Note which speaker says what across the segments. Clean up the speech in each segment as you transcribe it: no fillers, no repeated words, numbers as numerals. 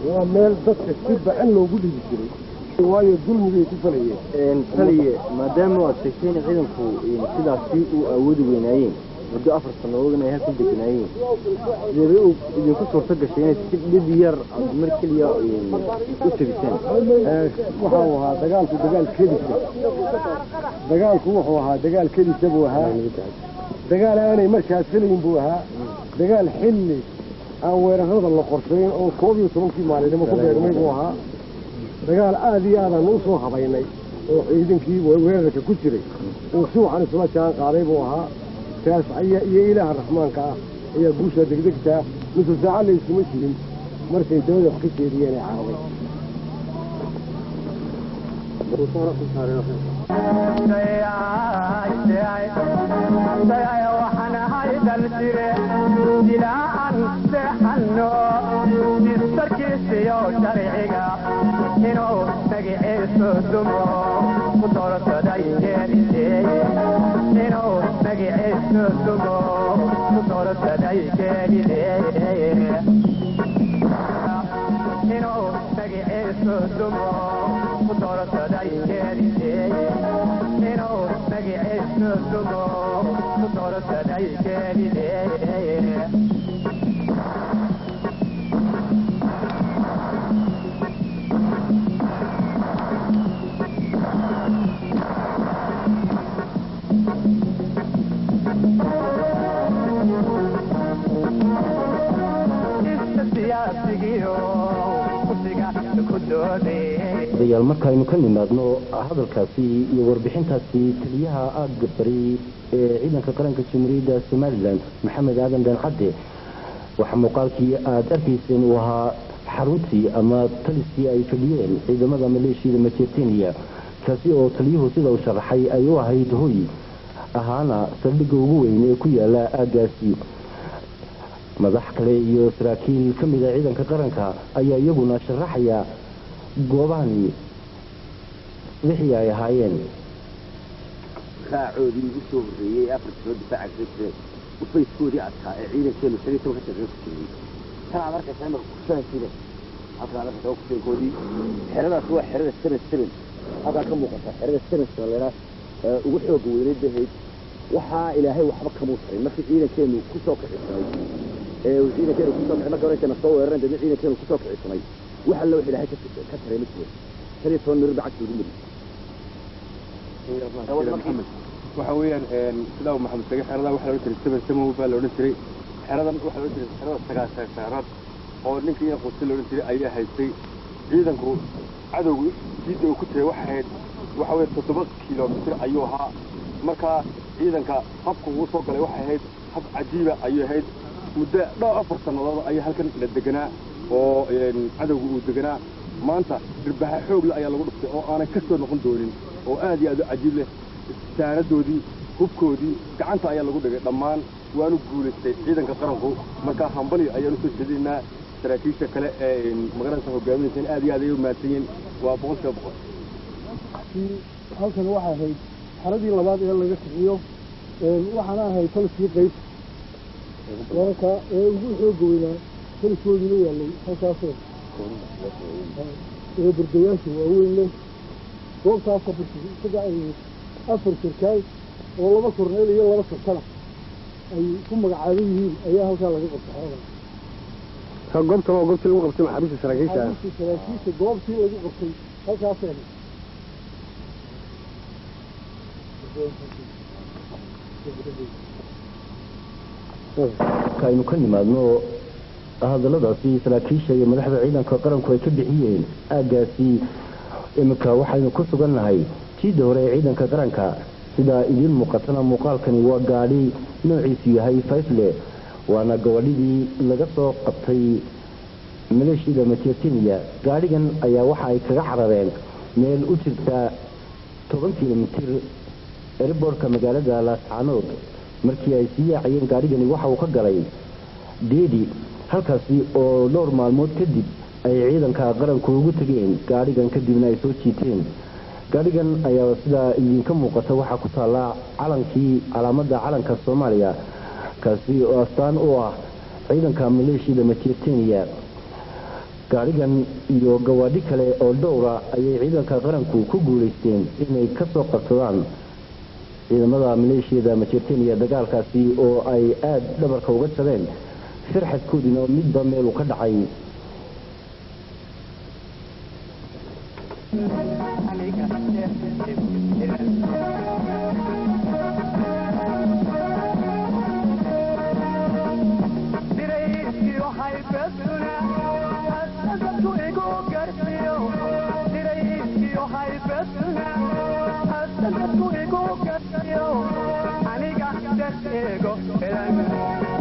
Speaker 1: ومال ضد السبة أنه وجود الجري waayo dulmiga ku falayeen
Speaker 2: taliye maadaama aad sheegteen ciidanku sidaas uu awood weynayeen muddo 4 sanadood inay halka degnaayeen sidee uu idinku suurta gashay inay si dhib yar mar kaliya u tabitaan
Speaker 1: waxa uu ahaa dagaalku wuxuu ahaa dagaal kedis buu ahaa dagaal aanay markaas filayn buu ahaa dagaal xilli aan weerarada la qorsheyn oo 12 maalin ku beermay buu ahaa dagaal aad iyo aad aan u soo habaynay oo ciidankii weerarka ku jiray oo si waxaan isla jaan qaaday buu ahaa taas iyo ilaaha raxmaanka ah ayaa guusha degdegta mid saaca la isma jirin markay dawladda wax ka jeediyeen ay caaday
Speaker 3: inuu magaciisu dumo ku doorsaday geelidee inuu magaciisu dumo ku doorsaday geelidee inuu magaciisu dumo ku doorsaday geelidee inuu magaciisu dumo ku doorsaday geelidee
Speaker 4: dayaal markaaynu ka nimaadno hadalkaasi iyo warbixintaasi taliyaha aagga bari ee ciidanka qaranka jamhuuriyadda Soomaaliland Maxamed Aadan Dancade waxa muuqaalkii aad arkayseen uu ahaa xaruntii ama taliskii ay fadhiyeen ciidamada maleeshiyada Mauritania kaasi oo taliyuhu sida uu sharaxay ay u ahayd hooy ahaana saldhigga ugu weyn ee ku yaala aaggaasi madax kale iyo saraakiil ka mid ah ciidanka qaranka ayaa iyaguna sharaxaya goobahani wixii ay ahaayeen
Speaker 2: raacoodii ugu soo horreeyay Afrika difaaca jirtay ufayskoodii adkaa ee ciidankeenu xiriirka ka shaqeyn jiray tan aad arkaysaa inuu ku saansiday halka aad arkaysaa ufayskoodii xeradaas waa xerada 77 halka ka muuqata xerada 77 ugu xoog weyneed bahayd waxa ilaahay waxba ka muuqday markii ciidankeenu ku soo kiciyay ciidankeenu ku soo kiciyay markii hore soo weerareen dad ciidankeenu ku soo kiciyay waxa la wixii ilaahay ka taray mid kaliya toon mir bacad ugu mid
Speaker 1: waxa weeyaan sida uu maxamed saga xerada waxa la tiriyay 77 baa la oran jiray xeradan waxa la tiriyay xerada 9 oo ninkii qoyska la oran jiray ayaa haystay ciidanku cadowgu jidda uu ku tahay waxa weey 7 kiiloomitir ayuu ahaa marka ciidanka habku uu soo galay waxa ahayd hab cajiib ah ayuu ahayd muddo 4 sanadood ayaa halkan la deganaa oo cadowgu uu deganaa maanta dirbaha xoog la ayaa lagu dhuftay oo aanay ka soo noqon doonin oo aad iyo aad u cajiib leh istaanadoodii hubkoodii gacanta ayaa lagu dhigay dhammaan waanu guulaystay ciidanka qaranku marka hambali ayaanu soo jeedinaa saraakiisha kale ee magaalada hogaaminaysan aad iyo aad ay u maadsanyiin waa 100%
Speaker 5: halkan waxa ahayd xaradii labaad ee laga xiyo waxaana ahayd talkii qayb warka ee ugu xoog weynaa talkoodii la yaalay halkaas ee burdayaashu waaweyn leh goobtaas ka bixi sida ay afar shirkaay oo laba korneel iyo laba sarkana ay ku magacaabay yihiin ayaa halkaa laga qabtay
Speaker 1: goobta lagu qabtay maxaabiista saraakiisha
Speaker 5: goobtii lagu qabtay halkaas
Speaker 4: kaynu ka nimaadno hadaladaasi saraakiisha iyo madaxda ciidanka qaranku ay ka bixiyeen aaggaasi imika waxaynu ku sugannahay jidda hore ee ciidanka qaranka sida idin muuqatana muuqaalkani waa gaadhi noociisu yahay faysle waana gabadhidii laga soo qabtay maleeshiyada Mauritania gaadhigan ayaa waxa ay kaga carareen meel u jirta 10 kiiloomitir airportka magaalada Laascaanood markii ay sii yaacayeen gaadhigani waxa uu ka galay deedi halkaasi oo dhowr maalmood kadib ay ciidanka qaranku ugu tageen gaadhigan kadibna ay soo jiiteen gaadhigan ayaa sida idinka muuqata waxa ku taala calankii calaamada calanka Soomaaliya kaasi oo astaan u ah ciidanka maleeshiyada Mauritania gaadhigan iyo gawaadhi kale oo dhowra ayay ciidanka qaranku ku guulaysteen inay ka soo qabsadaan ciidamada maleeshiyada majeerteniya dagaalkaasi oo ay aad dhabarka uga jabeen firxadkoodina midba meelu ka dhacay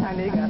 Speaker 3: aniga